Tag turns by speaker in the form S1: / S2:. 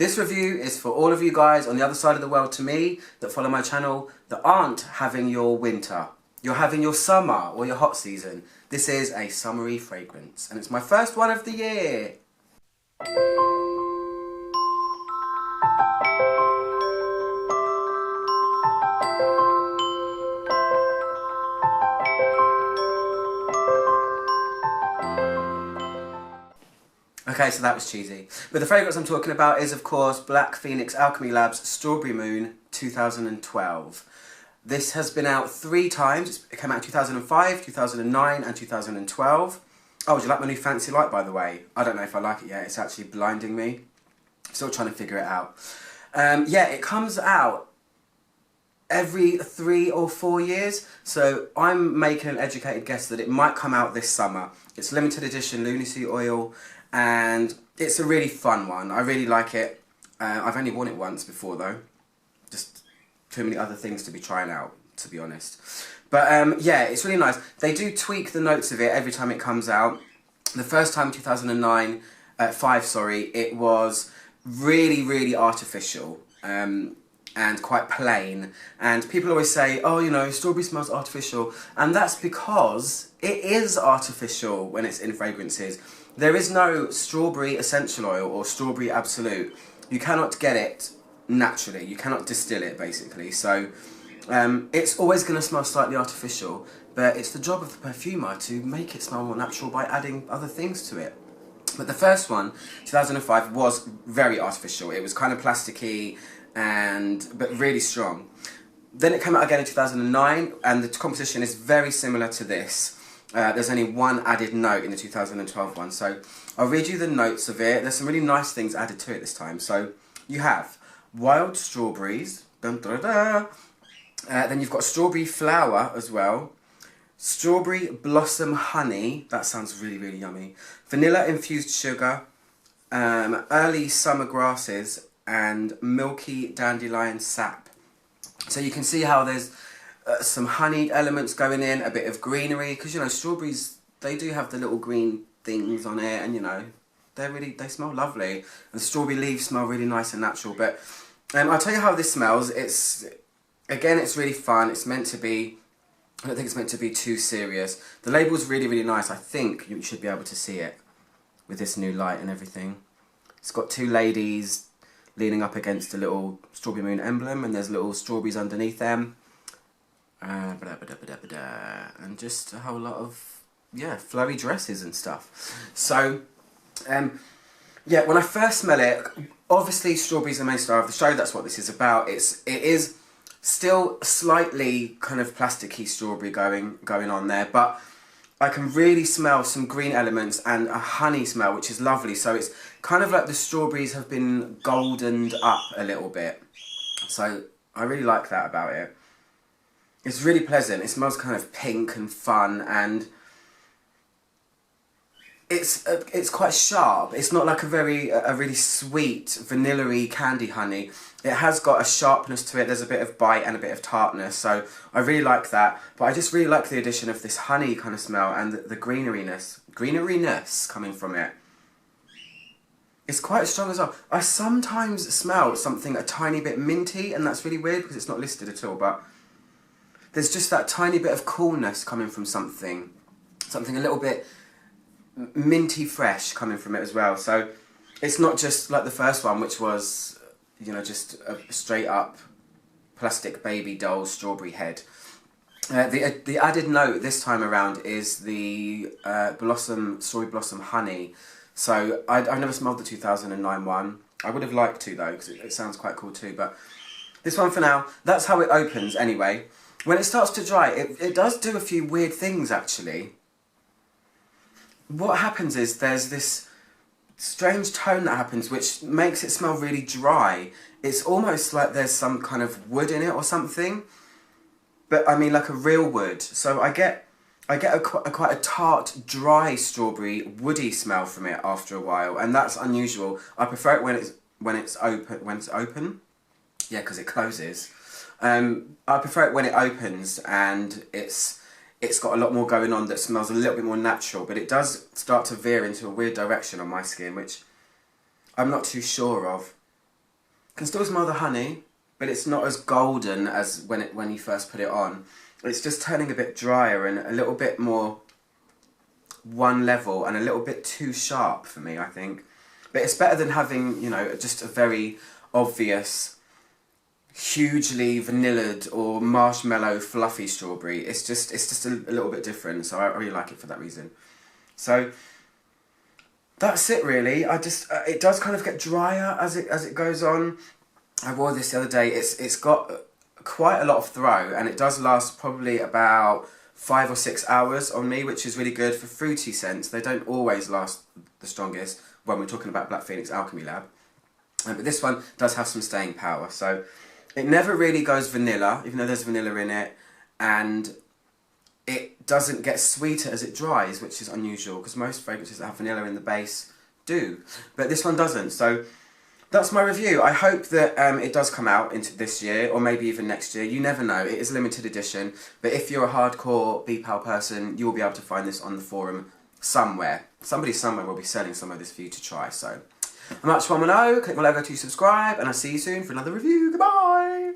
S1: This review is for all of you guys on the other side of the world to me that follow my channel that aren't having your winter. You're having your summer or your hot season. This is a summery fragrance and it's my first one of the year. Okay, so that was cheesy. But the fragrance I'm talking about is, of course, Black Phoenix Alchemy Labs Strawberry Moon 2012. This has been out 3 times. It came out in 2005, 2009 and 2012. Oh, would you like my new fancy light, by the way? I don't know if I like it yet. It's actually blinding me. Still trying to figure it out. Yeah, it comes out every 3 or 4 years. So I'm making an educated guess that it might come out this summer. It's limited edition lunacy oil. And it's a really fun one. I really like it. I've only worn it once before though. Just too many other things to be trying out, to be honest. But yeah, it's really nice. They do tweak the notes of it every time it comes out. The first time, 2005, sorry, it was really artificial. And quite plain. And people always say, oh, you know, strawberry smells artificial. And that's because it is artificial when it's in fragrances. There is no strawberry essential oil or strawberry absolute. You cannot get it naturally. You cannot distill it, basically. So it's always going to smell slightly artificial, but it's the job of the perfumer to make it smell more natural by adding other things to it. But the first one, 2005, was very artificial. It was kind of plasticky, but really strong. Then it came out again in 2009, and the composition is very similar to this. There's only one added note in the 2012 one, so I'll read you the notes of it. There's some really nice things added to it this time. So you have wild strawberries, dun, dun, dun, then you've got strawberry flower as well, strawberry blossom honey, that sounds really yummy, vanilla infused sugar, early summer grasses, and milky dandelion sap. So you can see how there's some honeyed elements going in, a bit of greenery, because you know strawberries, they do have the little green things on it, and you know they smell lovely, and the strawberry leaves smell really nice and natural. But I'll tell you how this smells. It's really fun. It's meant to be, I don't think it's meant to be too serious. The label's really nice. I think you should be able to see it with this new light and everything. It's got 2 ladies leaning up against a little strawberry moon emblem, and there's little strawberries underneath them. And just a whole lot of, yeah, flowy dresses and stuff. So, yeah, when I first smell it, obviously strawberries are the main star of the show. That's what this is about. It is still slightly kind of plasticky strawberry going on there, but I can really smell some green elements and a honey smell, which is lovely. So it's kind of like the strawberries have been goldened up a little bit. So I really like that about it. It's really pleasant. It smells kind of pink and fun, and it's quite sharp. It's not like a really sweet vanilla-y candy honey. It has got a sharpness to it. There's a bit of bite and a bit of tartness, so I really like that. But I just really like the addition of this honey kind of smell and the greeneriness coming from it. It's quite strong as well. I sometimes smell something a tiny bit minty, and that's really weird because it's not listed at all, but there's just that tiny bit of coolness coming from something a little bit minty fresh coming from it as well. So it's not just like the first one, which was, you know, just a straight up plastic baby doll strawberry head. The added note this time around is the strawberry blossom honey. So I've never smelled the 2009 one. I would have liked to though, because it sounds quite cool too. But this one for now, that's how it opens anyway. When it starts to dry, it does do a few weird things actually. What happens is there's this strange tone that happens which makes it smell really dry. It's almost like there's some kind of wood in it or something. But I mean like a real wood. So I get quite a tart, dry strawberry, woody smell from it after a while, and that's unusual. I prefer it when it's open. Yeah, because it closes. I prefer it when it opens and it's got a lot more going on that smells a little bit more natural, but it does start to veer into a weird direction on my skin, which I'm not too sure of. can still smell the honey, but it's not as golden as when you first put it on. It's just turning a bit drier and a little bit more one level and a little bit too sharp for me, I think. But it's better than having, you know, just a very obvious, hugely vanillaed or marshmallow fluffy strawberry. It's just a little bit different, so I really like it for that reason. So that's it really. It does kind of get drier as it goes on. I wore this the other day. It's got quite a lot of throw, and it does last probably about 5 or 6 hours on me, which is really good for fruity scents. They don't always last the strongest when we're talking about Black Phoenix Alchemy Lab. But this one does have some staying power. So it never really goes vanilla, even though there's vanilla in it. And it doesn't get sweeter as it dries, which is unusual, because most fragrances that have vanilla in the base do. But this one doesn't. So that's my review. I hope that it does come out into this year, or maybe even next year. You never know. It is a limited edition. But if you're a hardcore BPAL person, you will be able to find this on the forum somewhere. Somebody somewhere will be selling some of this for you to try. So, I'm Much110. Click my logo to subscribe, and I'll see you soon for another review. Goodbye!